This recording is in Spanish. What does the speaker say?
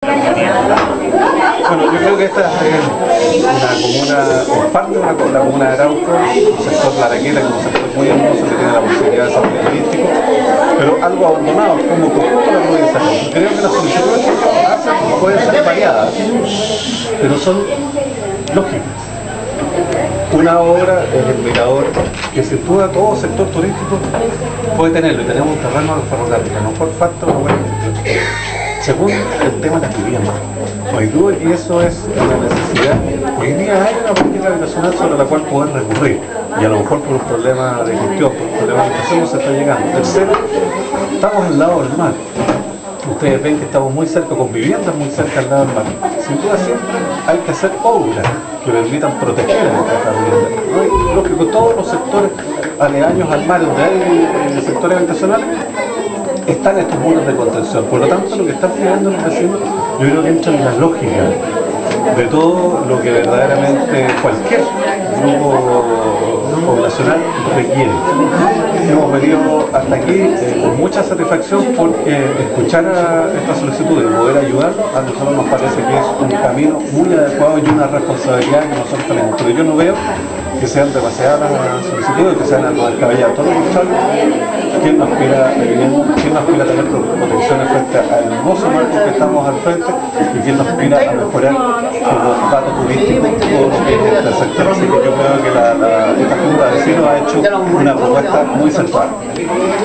Bueno, yo creo que esta es una comuna, en parte la comuna de Arauco, un sector Laraqueta, que es un sector muy hermoso que tiene la posibilidad de ser turístico, pero algo abandonado, como con toda la provincia. Creo que las solicitudes que hacen pueden ser variadas, pero son lógicas. Una obra es el mirador que sin duda todo sector turístico puede tenerlo, y tenemos un terreno de ferrocarril, a lo mejor falta una buena gestión. Segundo, el tema de las viviendas. No hay duda que eso es una necesidad. Hoy día hay una política habitacional sobre la cual poder recurrir, y a lo mejor por un problema de gestión, por un problema de educación no se está llegando. Tercero, estamos al lado del mar. Ustedes ven que estamos muy cerca, con viviendas muy cerca al lado del mar. Sin duda siempre hay que hacer obras que permitan proteger a estas viviendas. ¿No? Y lógico, todos los sectores aledaños al mar donde hay sectores habitacionales están estos muros de contención. Por lo tanto, lo que están pidiendo los vecinos, yo creo que entra en la lógica de todo lo que verdaderamente cualquier grupo poblacional requiere. Hemos venido hasta aquí con mucha satisfacción porque escuchar esta solicitud y poder ayudar a nosotros nos parece que es un camino muy adecuado y una responsabilidad que nosotros tenemos. Pero yo no veo que sean demasiadas las solicitudes, que sean algo descabelladas. Todo lo contrario, ¿quién nos aspira a tener protecciones frente al hermoso marco que estamos al frente y quién nos aspira a mejorar como dato turístico todo lo que es este sector? Así que yo creo que esta Junta de Vecinos ha hecho una propuesta muy central.